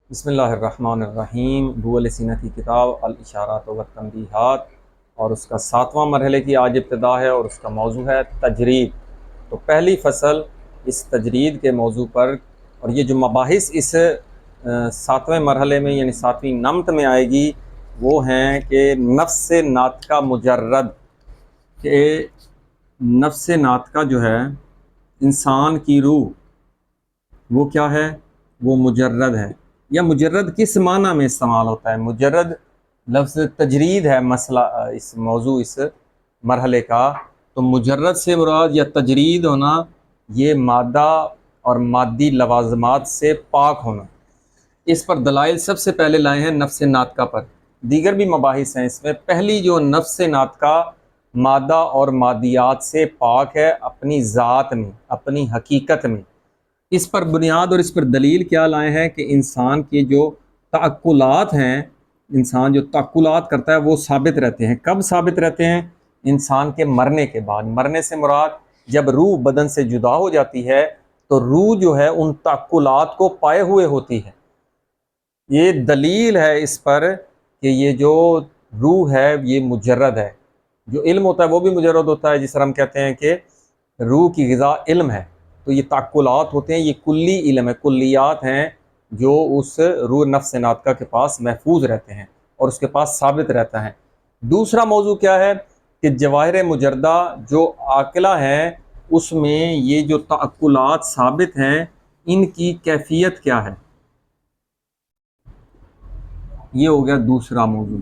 بسم اللہ الرحمن الرحیم ابو علیہ سینہ کی کتاب الاشارات و تنبیہات اور اس کا 7واں مرحلے کی آج ابتدا ہے اور اس کا موضوع ہے تجرید۔ تو پہلی فصل اس تجرید کے موضوع پر اور یہ جو مباحث اس 7ویں مرحلے میں یعنی 7ویں نمت میں آئے گی وہ ہیں کہ نفس ناطقہ مجرد، کہ نفس ناطقہ جو ہے انسان کی روح وہ کیا ہے؟ وہ مجرد ہے۔ یا مجرد کس معنی میں استعمال ہوتا ہے؟ مجرد لفظ تجرید ہے مسئلہ اس موضوع اس مرحلے کا، تو مجرد سے مراد یا تجرید ہونا یہ مادہ اور مادی لوازمات سے پاک ہونا۔ اس پر دلائل سب سے پہلے لائے ہیں نفس ناطقہ پر، دیگر بھی مباحث ہیں اس میں۔ پہلی جو نفس ناطقہ مادہ اور مادیات سے پاک ہے اپنی ذات میں، اپنی حقیقت میں۔ اس پر بنیاد اور اس پر دلیل کیا لائے ہیں کہ انسان کے جو تعقلات ہیں، انسان جو تعقلات کرتا ہے وہ ثابت رہتے ہیں۔ کب ثابت رہتے ہیں؟ انسان کے مرنے کے بعد۔ مرنے سے مراد جب روح بدن سے جدا ہو جاتی ہے تو روح جو ہے ان تعقلات کو پائے ہوئے ہوتی ہے۔ یہ دلیل ہے اس پر کہ یہ جو روح ہے یہ مجرد ہے۔ جو علم ہوتا ہے وہ بھی مجرد ہوتا ہے، جس طرح ہم کہتے ہیں کہ روح کی غذا علم ہے، تو یہ تعقلات ہوتے ہیں، یہ کلی علم ہے، کلیات ہیں جو اس روح نفس ناطقہ کے پاس محفوظ رہتے ہیں اور اس کے پاس ثابت رہتا ہے۔ دوسرا موضوع کیا ہے کہ جواہر مجردہ جو عاقلہ ہیں اس میں یہ جو تعقلات ثابت ہیں ان کی کیفیت کیا ہے، یہ ہو گیا دوسرا موضوع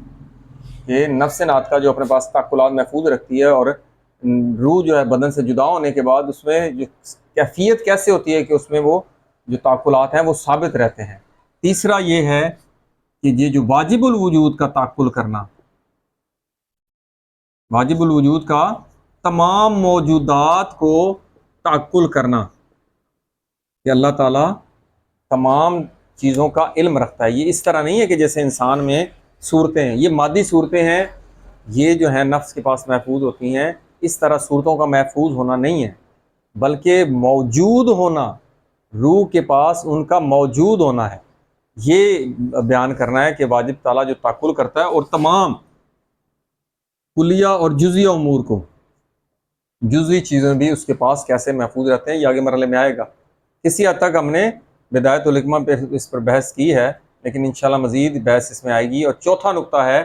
کہ نفس ناطقہ جو اپنے پاس تعقلات محفوظ رکھتی ہے اور روح جو ہے بدن سے جدا ہونے کے بعد اس میں جو کیفیت کیسے ہوتی ہے کہ اس میں وہ جو تعقلات ہیں وہ ثابت رہتے ہیں۔ تیسرا یہ ہے کہ یہ جو واجب الوجود کا تعقل کرنا، واجب الوجود کا تمام موجودات کو تعقل کرنا کہ اللہ تعالیٰ تمام چیزوں کا علم رکھتا ہے۔ یہ اس طرح نہیں ہے کہ جیسے انسان میں صورتیں ہیں، یہ مادی صورتیں ہیں، یہ جو ہیں نفس کے پاس محفوظ ہوتی ہیں، اس طرح صورتوں کا محفوظ ہونا نہیں ہے، بلکہ موجود ہونا، روح کے پاس ان کا موجود ہونا ہے۔ یہ بیان کرنا ہے کہ واجب تعالیٰ جو تعقل کرتا ہے اور تمام کلیہ اور جزیہ امور کو، جزوی چیزیں بھی اس کے پاس کیسے محفوظ رہتے ہیں، یہ آگے مرحلے میں آئے گا۔ کسی حد تک ہم نے بدایت الحکمہ پہ اس پر بحث کی ہے، لیکن انشاءاللہ مزید بحث اس میں آئے گی۔ اور چوتھا نقطہ ہے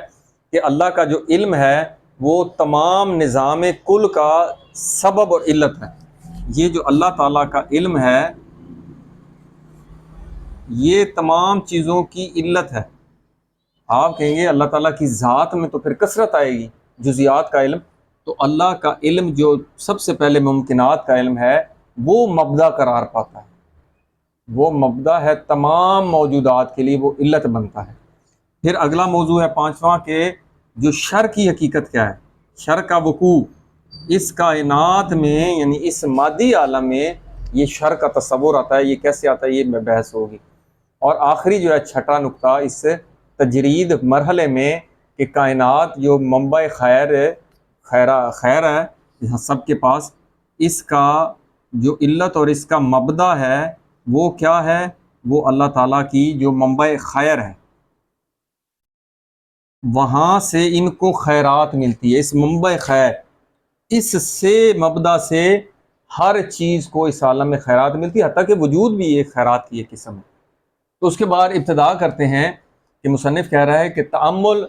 کہ اللہ کا جو علم ہے وہ تمام نظام کل کا سبب اور علت ہے۔ یہ جو اللہ تعالیٰ کا علم ہے یہ تمام چیزوں کی علت ہے۔ آپ کہیں گے اللہ تعالیٰ کی ذات میں تو پھر کثرت آئے گی، جزیات کا علم، تو اللہ کا علم جو سب سے پہلے ممکنات کا علم ہے وہ مبدا قرار پاتا ہے، وہ مبدا ہے تمام موجودات کے لیے، وہ علت بنتا ہے۔ پھر اگلا موضوع ہے پانچواں کہ جو شر کی حقیقت کیا ہے، شر کا وقوع اس کائنات میں یعنی اس مادی عالم میں یہ شر کا تصور آتا ہے، یہ کیسے آتا ہے یہ بحث ہوگی۔ اور آخری جو ہے چھٹا نقطہ اس تجرید مرحلے میں کہ کائنات جو منبع خیر ہے سب کے پاس، اس کا جو علت اور اس کا مبدا ہے وہ کیا ہے؟ وہ اللہ تعالیٰ کی جو منبع خیر ہے، وہاں سے ان کو خیرات ملتی ہے، اس منبع خیر، اس سے مبدا سے ہر چیز کو اس عالم میں خیرات ملتی ہے، حتیٰ کہ وجود بھی ایک خیرات کی ایک قسم ہے۔ تو اس کے بعد ابتدا کرتے ہیں کہ مصنف کہہ رہا ہے کہ تأمل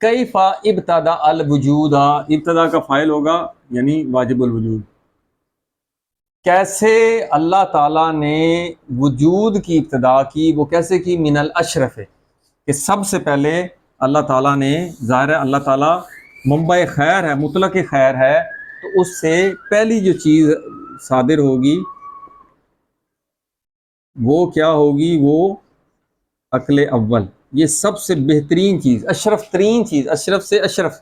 کیف ابتدا الوجود، ابتدا کا فاعل ہوگا یعنی واجب الوجود، کیسے اللہ تعالیٰ نے وجود کی ابتدا کی، وہ کیسے کی؟ من الاشرف، کہ سب سے پہلے اللہ تعالیٰ نے، ظاہر ہے اللہ تعالیٰ منبع خیر ہے، مطلق خیر ہے، تو اس سے پہلی جو چیز صادر ہوگی وہ کیا ہوگی؟ وہ عقل اول، یہ سب سے بہترین چیز، اشرف ترین چیز، اشرف سے اشرف۔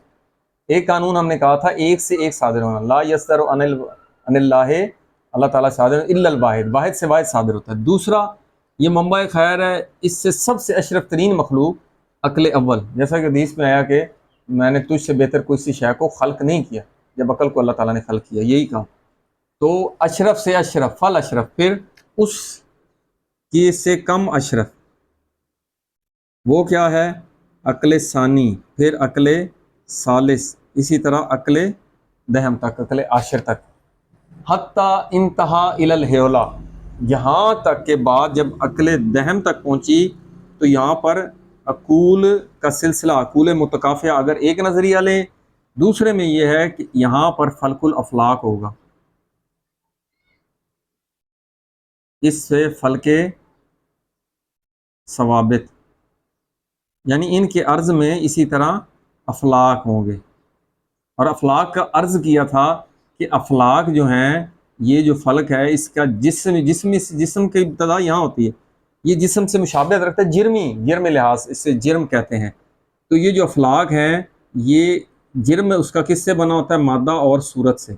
ایک قانون ہم نے کہا تھا ایک سے ایک صادر ہونا، لا یصدر عن اللہ، اللہ تعالیٰ صادر الا الواحد، واحد سے واحد صادر ہوتا ہے۔ دوسرا یہ منبع خیر ہے، اس سے سب سے اشرف ترین مخلوق عقل اول، جیسا کہ حدیث میں آیا کہ میں نے تجھ سے بہتر کوئی سی شے کو خلق نہیں کیا، جب عقل کو اللہ تعالیٰ نے خلق کیا، یہی کہا۔ تو اشرف سے اشرف، فل اشرف، پھر اس کی سے کم اشرف، وہ کیا ہے؟ عقل ثانی، پھر عقل ثالث، اسی طرح عقل دہم تک، عقل عاشر تک، حتی انتہا الی الحیولہ، یہاں تک کہ بعد جب عقل دہم تک پہنچی تو یہاں پر عقول کا سلسلہ، عقول متکافیہ اگر ایک نظریہ لیں، دوسرے میں یہ ہے کہ یہاں پر فلک الافلاق ہوگا، اس سے فلک ثوابت، یعنی ان کے عرض میں اسی طرح افلاق ہوں گے۔ اور افلاق کا عرض کیا تھا کہ افلاق جو ہیں، یہ جو فلک ہے اس کا جسم کی ابتدا یہاں ہوتی ہے، یہ جسم سے مشابہت رکھتا ہے، جرم لحاظ، اس سے جرم کہتے ہیں۔ تو یہ جو افلاق ہیں، یہ جرم اس کا کس سے بنا ہوتا ہے؟ مادہ اور صورت سے،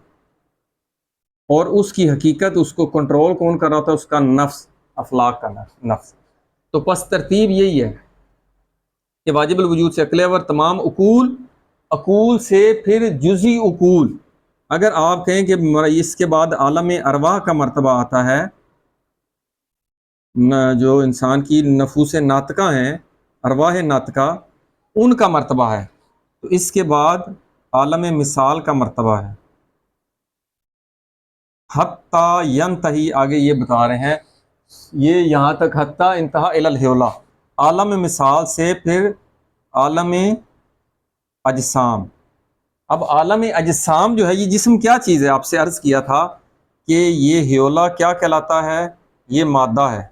اور اس کی حقیقت، اس کو کنٹرول کون کر رہا ہوتا ہے؟ اس کا نفس، افلاق کا نفس۔ تو پس ترتیب یہی ہے کہ واجب الوجود سے عقل اور تمام عقول سے پھر جزئی عقول، اگر آپ کہیں کہ اس کے بعد عالم ارواح کا مرتبہ آتا ہے، جو انسان کی نفوس ناطقہ ہیں، ارواح ناطقہ، ان کا مرتبہ ہے، تو اس کے بعد عالم مثال کا مرتبہ ہے، حتی ینتہی، آگے یہ بتا رہے ہیں، یہ یہاں تک حتی انتہا الی الحیولہ، عالم مثال سے پھر عالم اجسام۔ اب عالم اجسام جو ہے، یہ جسم کیا چیز ہے؟ آپ سے عرض کیا تھا کہ یہ حیولہ کیا کہلاتا ہے؟ یہ مادہ ہے،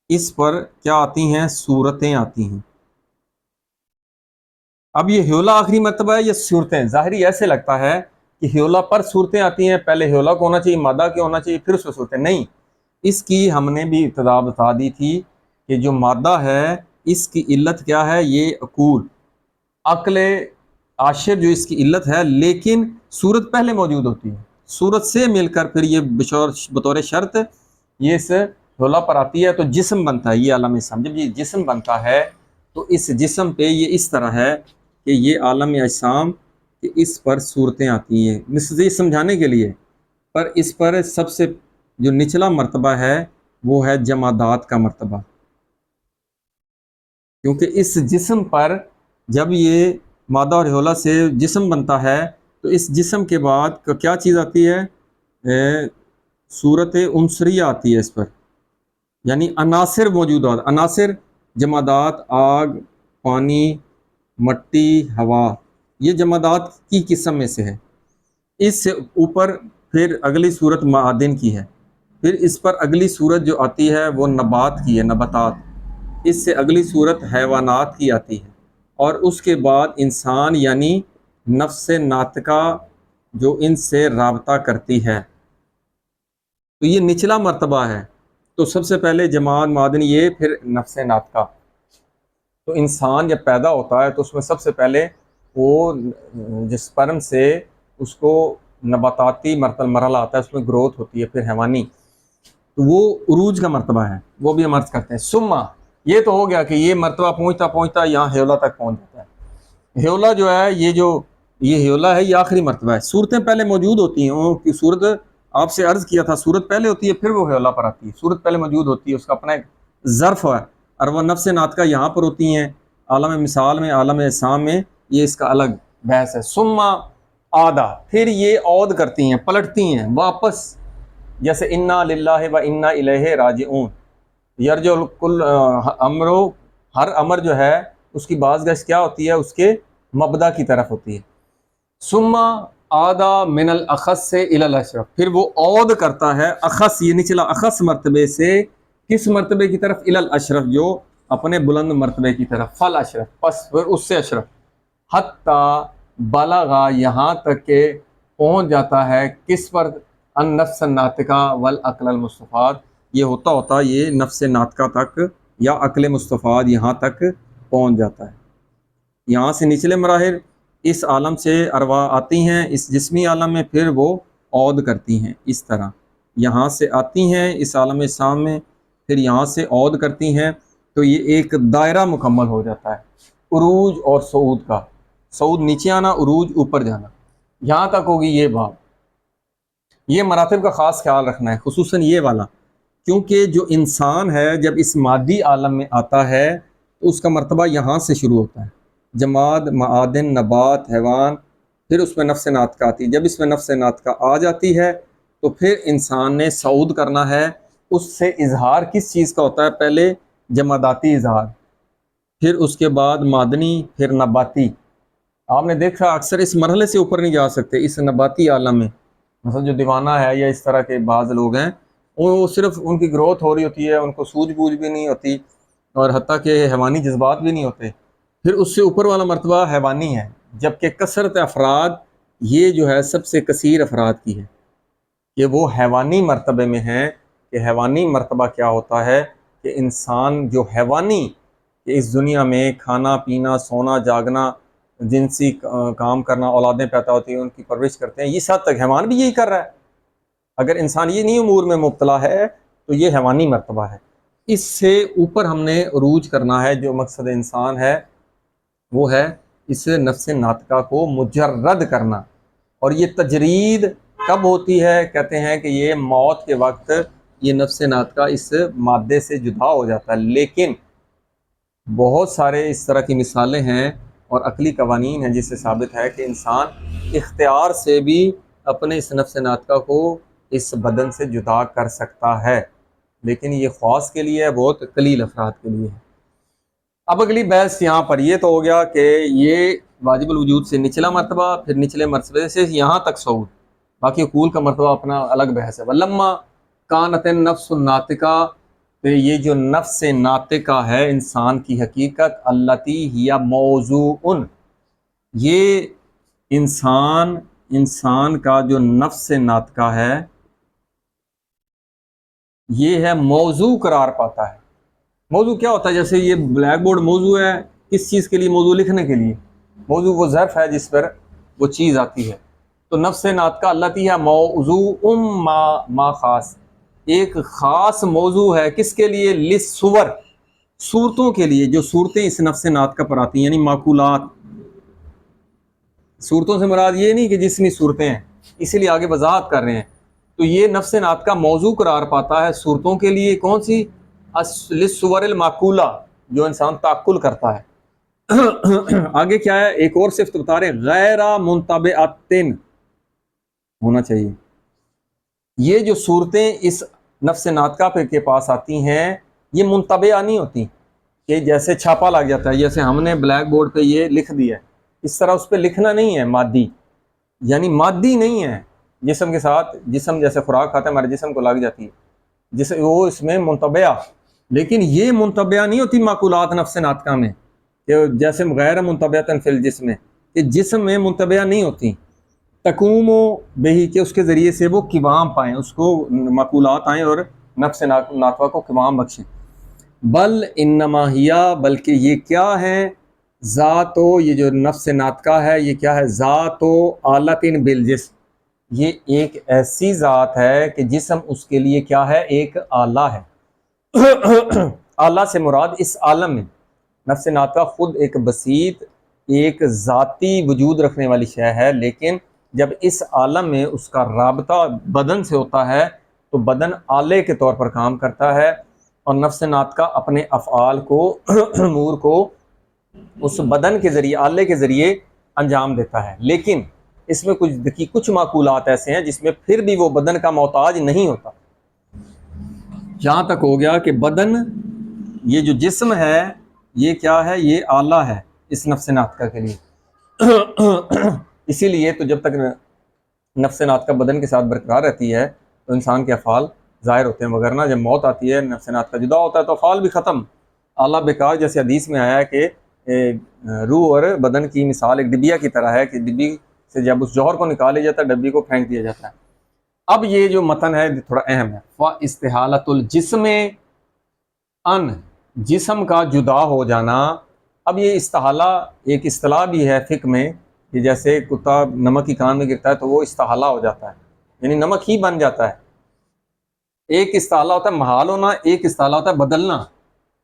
اس پر کیا آتی ہیں؟ صورتیں آتی ہیں۔ اب یہ حیولہ آخری مرتبہ ہے یا صورتیں؟ ظاہری ایسے لگتا ہے کہ حیولہ پر صورتیں آتی ہیں، پہلے حیولہ کو ہونا چاہیے، مادہ کیا ہونا چاہیے، پھر اس پر صورتیں، نہیں، اس کی ہم نے بھی ابتدا بتا دی تھی کہ جو مادہ ہے اس کی علت کیا ہے؟ یہ عقل عاشر جو اس کی علت ہے، لیکن صورت پہلے موجود ہوتی ہے، صورت سے مل کر پھر یہ بطور شرط یہ اس حیولہ پر آتی ہے، تو جسم بنتا ہے، یہ عالم اجسام۔ جب یہ جسم بنتا ہے تو اس جسم پہ یہ اس طرح ہے کہ یہ عالم اجسام، کہ اس پر صورتیں آتی ہیں، مثل یہ سمجھانے کے لیے، پر اس پر سب سے جو نچلا مرتبہ ہے وہ ہے جمادات کا مرتبہ، کیونکہ اس جسم پر جب یہ مادہ اور حیولہ سے جسم بنتا ہے تو اس جسم کے بعد کیا چیز آتی ہے؟ صورت عنصریہ آتی ہے اس پر، یعنی عناصر موجودات، عناصر جمادات، آگ، پانی، مٹی، ہوا، یہ جمادات کی قسم میں سے ہے۔ اس سے اوپر پھر اگلی صورت معادن کی ہے، پھر اس پر اگلی صورت جو آتی ہے وہ نبات کی ہے، نباتات، اس سے اگلی صورت حیوانات کی آتی ہے، اور اس کے بعد انسان یعنی نفس ناطقہ جو ان سے رابطہ کرتی ہے، تو یہ نچلا مرتبہ ہے۔ تو سب سے پہلے جماد، معدن، یہ، پھر نفس ناطقہ۔ تو انسان جب پیدا ہوتا ہے تو اس میں سب سے پہلے وہ جس سپرم سے اس کو نباتاتی مرحلہ آتا ہے، اس میں گروتھ ہوتی ہے، پھر حیوانی، تو وہ عروج کا مرتبہ ہے، وہ بھی ہم عرض کرتے ہیں۔ سما، یہ تو ہو گیا کہ یہ مرتبہ پہنچتا پہنچتا یہاں حیولہ تک پہنچ جاتا ہے۔ حیولہ جو ہے، یہ حیولہ ہے، یہ آخری مرتبہ ہے۔ صورتیں پہلے موجود ہوتی ہیں، وہ کی صورت آپ سے عرض کیا تھا، صورت پہلے ہوتی ہے پھر وہ حیولہ پر آتی ہے، صورت پہلے موجود ہوتی ہے، اس کا اپنا ایک ظرف ہے، اور وہ نفس ناطقہ یہاں پر ہوتی ہیں، عالم مثال میں، عالم اجسام میں، یہ اس کا الگ بحث ہے۔ سما آدھا، پھر یہ عود کرتی ہیں، پلٹتی ہیں واپس، جیسے انا للہ و انا الیہ راجعون، یرجع کل امرو، ہر امر جو ہے اس کی بازگشت کیا ہوتی ہے؟ اس کے مبدا کی طرف ہوتی ہے۔ ثم آدھا من الاخص سے الی الاشرف، پھر وہ عود کرتا ہے اخص، یہ نچلا اخص مرتبے سے کس مرتبے کی طرف؟ الی الاشرف، جو اپنے بلند مرتبے کی طرف، فل اشرف، پس پھر اس سے اشرف، حتی بلغا، یہاں تک کہ پہنچ جاتا ہے کس پر؟ النفس الناطقہ والعقل المستفاد، یہ ہوتا ہوتا یہ نفس ناطقہ تک یا عقل مستفاد یہاں تک پہنچ جاتا ہے۔ یہاں سے نچلے مراحل اس عالم سے ارواح آتی ہیں اس جسمی عالم میں، پھر وہ عود کرتی ہیں، اس طرح یہاں سے آتی ہیں اس عالم اجسام میں، پھر یہاں سے عود کرتی ہیں، تو یہ ایک دائرہ مکمل ہو جاتا ہے عروج اور صعود کا، صعود نیچے آنا، عروج اوپر جانا، یہاں تک ہوگی یہ بات۔ یہ مراتب کا خاص خیال رکھنا ہے، خصوصاً یہ والا، کیونکہ جو انسان ہے جب اس مادی عالم میں آتا ہے تو اس کا مرتبہ یہاں سے شروع ہوتا ہے، جماد، معادن، نبات، حیوان، پھر اس میں نفس ناطقہ آتی ہے۔ جب اس میں نفس ناطقہ آ جاتی ہے تو پھر انسان نے صعود کرنا ہے۔ اس سے اظہار کس چیز کا ہوتا ہے؟ پہلے جماداتی اظہار، پھر اس کے بعد معدنی، پھر نباتی۔ آپ نے دیکھا اکثر اس مرحلے سے اوپر نہیں جا سکتے اس نباتی عالم میں۔ مثلا جو دیوانہ ہے یا اس طرح کے بعض لوگ ہیں، وہ صرف ان کی گروتھ ہو رہی ہوتی ہے، ان کو سوجھ بوجھ بھی نہیں ہوتی، اور حتیٰ کہ حیوانی جذبات بھی نہیں ہوتے۔ پھر اس سے اوپر والا مرتبہ حیوانی ہے، جبکہ کثرت افراد یہ جو ہے سب سے کثیر افراد کی ہے، کہ وہ حیوانی مرتبے میں ہیں۔ کہ حیوانی مرتبہ کیا ہوتا ہے؟ کہ انسان جو حیوانی، کہ اس دنیا میں کھانا پینا، سونا جاگنا، جنسی کام کرنا، اولادیں پیدا ہوتی ہیں، ان کی پرورش کرتے ہیں، یہ حد تک حیوان بھی یہی کر رہا ہے۔ اگر انسان یہ نہیں امور میں مبتلا ہے تو یہ حیوانی مرتبہ ہے۔ اس سے اوپر ہم نے عروج کرنا ہے۔ جو مقصد انسان ہے وہ ہے اس نفس ناطقہ کو مجرد کرنا۔ اور یہ تجرید کب ہوتی ہے؟ کہتے ہیں کہ یہ موت کے وقت یہ نفس ناطقہ اس مادے سے جدا ہو جاتا ہے۔ لیکن بہت سارے اس طرح کی مثالیں ہیں اور عقلی قوانین ہیں جس سے ثابت ہے کہ انسان اختیار سے بھی اپنے اس نفس ناطقہ کو اس بدن سے جدا کر سکتا ہے، لیکن یہ خواص کے لیے ہے، بہت قلیل افراد کے لیے ہے۔ اب اگلی بحث یہاں پر یہ تو ہو گیا کہ یہ واجب الوجود سے نچلا مرتبہ، پھر نچلے مرتبے سے یہاں تک صعود، باقی عقول کا مرتبہ اپنا الگ بحث ہے۔ ولما کانت النفس الناطقہ، تو یہ جو نفس ناطقہ ہے انسان کی حقیقت، التی ہی موضوع، یہ انسان کا جو نفس ناطقہ ہے یہ ہے موضوع قرار پاتا ہے۔ موضوع کیا ہوتا ہے؟ جیسے یہ بلیک بورڈ موضوع ہے، کس چیز کے لیے؟ موضوع لکھنے کے لیے۔ موضوع وہ ظرف ہے جس پر وہ چیز آتی ہے۔ تو نفس ناطقہ التی ہے موضوع ما خاص، ایک خاص موضوع ہے، کس کے لیے؟ للصور، صورتوں کے لیے، جو صورتیں اس نفس ناطقہ پر آتی ہیں، یعنی معقولات۔ صورتوں سے مراد یہ نہیں کہ جسمی صورتیں ہیں، اسی لیے آگے وضاحت کر رہے ہیں۔ تو یہ نفس ناطقہ موضوع قرار پاتا ہے صورتوں کے لیے، کون سی؟ للصور المعقولہ، جو انسان تعقل کرتا ہے۔ آگے کیا ہے؟ ایک اور صفت بتا رہے ہیں، غیر منطبعۃ ہونا چاہیے۔ یہ جو صورتیں اس نفس ناطقہ کے پاس آتی ہیں یہ منطبعہ نہیں ہوتی، کہ جیسے چھاپا لگ جاتا ہے، جیسے ہم نے بلیک بورڈ پہ یہ لکھ دیا، اس طرح اس پہ لکھنا نہیں ہے مادی، یعنی مادی نہیں ہے جسم کے ساتھ۔ جسم جیسے خوراک کھاتا ہے ہمارے جسم کو لگ جاتی ہے، جسے وہ اس میں منطبعہ، لیکن یہ منطبعہ نہیں ہوتی معقولات نفس ناطقہ میں، کہ جیسے غیر منطبعۃ فی الجسم، کہ جسم میں منطبعہ نہیں ہوتی۔ تقوم بہی، کہ اس کے ذریعے سے وہ قوام پائیں، اس کو معقولات آئیں اور نفس ناطقہ کو قوام بخشیں۔ بل انما ہیا، بلکہ یہ کیا ہے؟ ذات و، یہ جو نفس ناطقہ ہے یہ کیا ہے؟ ذات و آلۃ بالجسم، یہ ایک ایسی ذات ہے کہ جسم اس کے لیے کیا ہے؟ ایک آلہ ہے۔ آلہ سے مراد اس عالم میں نفس ناطقہ خود ایک بسیط، ایک ذاتی وجود رکھنے والی شے ہے، لیکن جب اس عالم میں اس کا رابطہ بدن سے ہوتا ہے تو بدن آلے کے طور پر کام کرتا ہے، اور نفس ناطقہ اپنے افعال کو، امور کو اس بدن کے ذریعے، آلے کے ذریعے انجام دیتا ہے۔ لیکن اس میں کچھ معقولات ایسے ہیں جس میں پھر بھی وہ بدن کا محتاج نہیں ہوتا۔ یہاں تک ہو گیا کہ بدن، یہ جو جسم ہے یہ کیا ہے؟ یہ آلہ ہے اس نفس ناطقہ کے لیے۔ اسی لیے تو جب تک نفس ناطقہ بدن کے ساتھ برقرار رہتی ہے تو انسان کے افعال ظاہر ہوتے ہیں، وگرنہ جب موت آتی ہے، نفس ناطقہ جدا ہوتا ہے تو افعال بھی ختم، آلہ بیکار۔ جیسے حدیث میں آیا ہے کہ روح اور بدن کی مثال ایک ڈبیا کی طرح ہے، کہ ڈبی سے جب اس جوہر کو نکال لیا جاتا ہے ڈبی کو پھینک دیا جاتا ہے۔ اب یہ جو متن ہے تھوڑا اہم ہے۔ فاستحالۃ الجسم ان، جسم کا جدا ہو جانا۔ اب یہ استحالہ ایک اصطلاح بھی ہے فقہ میں، کہ جیسے کتا نمک کی کان میں گرتا ہے تو وہ استحالہ ہو جاتا ہے، یعنی نمک ہی بن جاتا ہے۔ ایک استحالہ ہوتا ہے محال ہونا، ایک استحالہ ہوتا ہے بدلنا،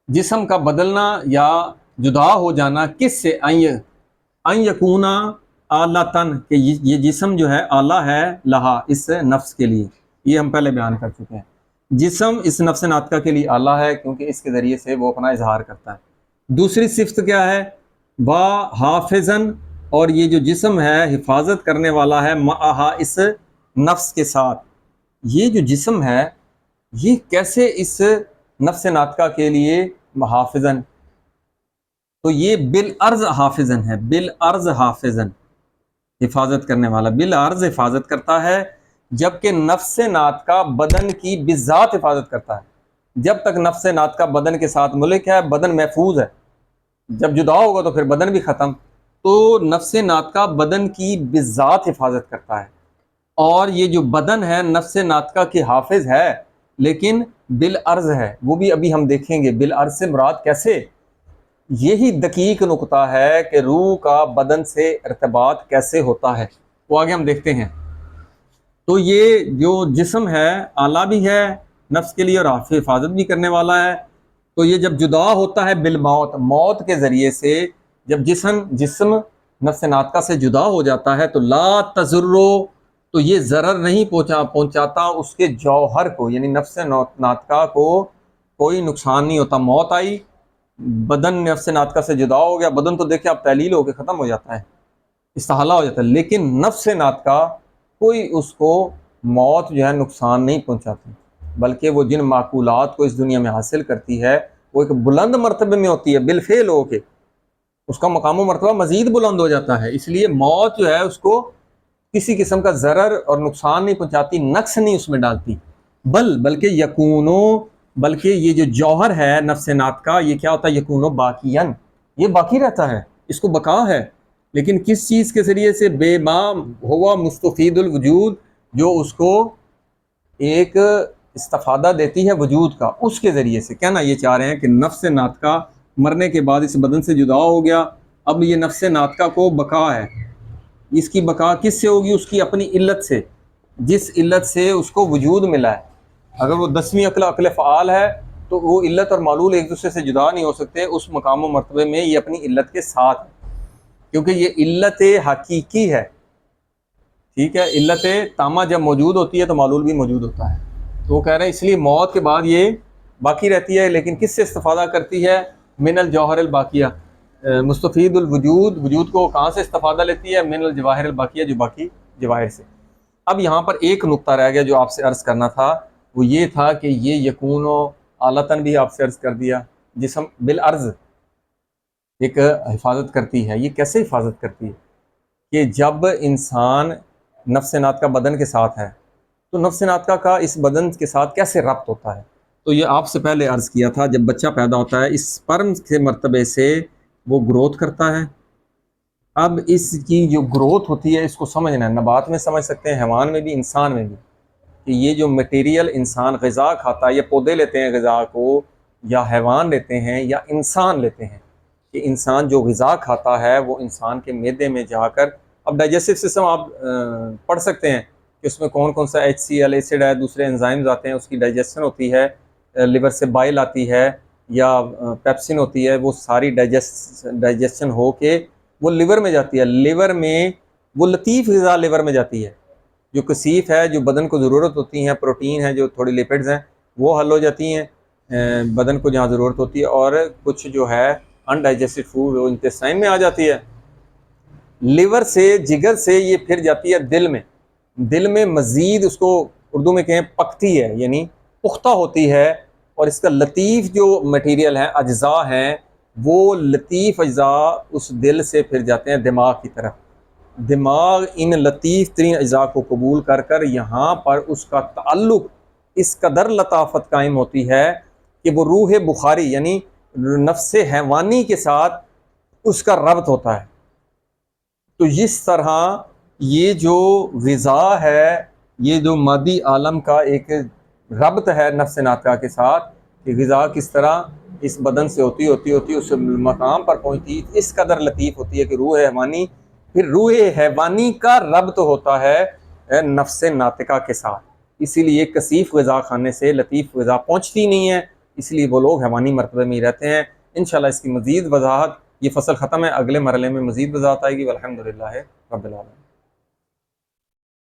جسم کا بدلنا یا جدا ہو جانا۔ کس سے؟ ان یکونا آلتن، کہ یہ جسم جو ہے آلہ ہے، لہا، اس نفس کے لیے۔ یہ ہم پہلے بیان کر چکے ہیں، جسم اس نفس ناطقہ کے لیے آلہ ہے کیونکہ اس کے ذریعے سے وہ اپنا اظہار کرتا ہے۔ دوسری صفت کیا ہے؟ حافظن، اور یہ جو جسم ہے حفاظت کرنے والا ہے معہا، اس نفس کے ساتھ۔ یہ جو جسم ہے یہ کیسے اس نفس ناطقہ کے لیے حافظن؟ تو یہ بالعرض حافظن ہے، بالعرض حافظن، حفاظت کرنے والا، بالعرض حفاظت کرتا ہے، جبکہ نفس ناطقہ بدن کی بذات حفاظت کرتا ہے۔ جب تک نفس ناطقہ بدن کے ساتھ ملک ہے بدن محفوظ ہے، جب جدا ہوگا تو پھر بدن بھی ختم۔ تو نفس ناطقہ بدن کی بذات حفاظت کرتا ہے، اور یہ جو بدن ہے نفس ناطقہ کی حافظ ہے، لیکن بالعرض ہے، وہ بھی ابھی ہم دیکھیں گے بالعرض سے مراد کیسے۔ یہی دقیق نقطہ ہے کہ روح کا بدن سے ارتباط کیسے ہوتا ہے، وہ آگے ہم دیکھتے ہیں۔ تو یہ جو جسم ہے اعلیٰ بھی ہے نفس کے لیے اور حفاظت بھی کرنے والا ہے۔ تو یہ جب جدا ہوتا ہے بالموت، موت کے ذریعے سے، جب جسم نفس ناطقہ سے جدا ہو جاتا ہے تو لا تضرو، تو یہ ضرر نہیں پہنچاتا اس کے جوہر کو، یعنی نفس ناطقہ کو کوئی نقصان نہیں ہوتا۔ موت آئی، بدن نفس ناطقہ سے جدا ہو گیا، بدن تو دیکھیں اب تحلیل ہو کے ختم ہو جاتا ہے، استحالہ ہو جاتا ہے، لیکن نفس ناطقہ کوئی اس کو موت جو ہے نقصان نہیں پہنچاتی، بلکہ وہ جن معقولات کو اس دنیا میں حاصل کرتی ہے وہ ایک بلند مرتبے میں ہوتی ہے، بالفعل ہو کے اس کا مقام و مرتبہ مزید بلند ہو جاتا ہے۔ اس لیے موت جو ہے اس کو کسی قسم کا ضرر اور نقصان نہیں پہنچاتی، نقص نہیں اس میں ڈالتی، بلکہ یکونو، بلکہ یہ جو جوہر ہے نفس ناطقہ یہ کیا ہوتا ہے؟ یکونو باقین، یہ باقی رہتا ہے، اس کو بقا ہے، لیکن کس چیز کے ذریعے سے؟ بے ما ہوا مستفید الوجود، جو اس کو ایک استفادہ دیتی ہے وجود کا، اس کے ذریعے سے۔ کہنا یہ چاہ رہے ہیں کہ نفس ناطقہ مرنے کے بعد اس بدن سے جدا ہو گیا، اب یہ نفس ناطقہ کو بقا ہے، اس کی بقا کس سے ہوگی؟ اس کی اپنی علت سے، جس علت سے اس کو وجود ملا ہے۔ اگر وہ 10ویں عقل فعال ہے تو وہ علت اور معلول ایک دوسرے سے جدا نہیں ہو سکتے، اس مقام و مرتبے میں یہ اپنی علت کے ساتھ ہے، کیونکہ یہ علت حقیقی ہے، ٹھیک ہے۔ علت تامہ جب موجود ہوتی ہے تو معلول بھی موجود ہوتا ہے، تو وہ کہہ رہے ہیں اس لیے موت کے بعد یہ باقی رہتی ہے، لیکن کس سے استفادہ کرتی ہے؟ من الجوہر الباقیہ، مستفید الوجود، وجود کو کہاں سے استفادہ لیتی ہے؟ من الجواہر الباقیہ، جو باقی جواہر سے۔ اب یہاں پر ایک نقطہ رہ گیا جو آپ سے عرض کرنا تھا، وہ یہ تھا کہ یہ یکون و اعلتاً بھی آپ سے عرض کر دیا، جسم بالعرض ایک حفاظت کرتی ہے۔ یہ کیسے حفاظت کرتی ہے؟ کہ جب انسان نفس ناطقہ بدن کے ساتھ ہے تو نفس ناطقہ کا اس بدن کے ساتھ کیسے ربط ہوتا ہے؟ تو یہ آپ سے پہلے عرض کیا تھا، جب بچہ پیدا ہوتا ہے اس سپرم کے مرتبے سے وہ گروتھ کرتا ہے۔ اب اس کی جو گروتھ ہوتی ہے اس کو سمجھنا ہے، نبات میں سمجھ سکتے ہیں، حیوان میں بھی، انسان میں بھی، کہ یہ جو مٹیریل انسان غذا کھاتا ہے، یا پودے لیتے ہیں غذا کو، یا حیوان لیتے ہیں، یا انسان لیتے ہیں، کہ انسان جو غذا کھاتا ہے وہ انسان کے معدے میں جا کر، اب ڈائجسٹو سسٹم آپ پڑھ سکتے ہیں کہ اس میں کون کون سا HCl ایسڈ ہے، دوسرے انزائمز آتے ہیں، اس کی ڈائجیشن ہوتی ہے، لیور سے بائل آتی ہے یا پیپسن ہوتی ہے، وہ ساری ڈائجیشن ہو کے وہ لیور میں جاتی ہے، لیور میں وہ لطیف غذا لیور میں جاتی ہے، جو کثیف ہے، جو بدن کو ضرورت ہوتی ہیں، پروٹین ہے، جو تھوڑی لیپڈز ہیں وہ حل ہو جاتی ہیں بدن کو جہاں ضرورت ہوتی ہے، اور کچھ جو ہے انڈائجسٹڈ فوڈ وہ انٹسٹائن میں آ جاتی ہے۔ لیور سے، جگر سے یہ پھر جاتی ہے دل میں، دل میں مزید اس کو اردو میں کہیں پکتی ہے، یعنی پختہ ہوتی ہے، اور اس کا لطیف جو مٹیریل ہے، اجزاء ہیں، وہ لطیف اجزاء اس دل سے پھر جاتے ہیں دماغ کی طرف۔ دماغ ان لطیف ترین اجزاء کو قبول کر کر یہاں پر اس کا تعلق اس قدر لطافت قائم ہوتی ہے کہ وہ روح بخاری یعنی نفس حیوانی کے ساتھ اس کا ربط ہوتا ہے۔ تو اس طرح یہ جو غذا ہے، یہ جو مادی عالم کا ایک ربط ہے نفس ناطقہ کے ساتھ، کہ غذا کس طرح اس بدن سے ہوتی اس مقام پر پہنچتی، اس قدر لطیف ہوتی ہے کہ روح حیوانی، پھر روح حیوانی کا ربط ہوتا ہے نفس ناطقہ کے ساتھ، اسی لیے کثیف غذا کھانے سے لطیف غذا پہنچتی نہیں ہے، اس لیے وہ لوگ حیوانی مرتبے میں ہی رہتے ہیں۔ انشاءاللہ اس کی مزید وضاحت، یہ فصل ختم ہے، اگلے مرحلے میں مزید وضاحت آئے گی، والحمدللہ رب العالمین۔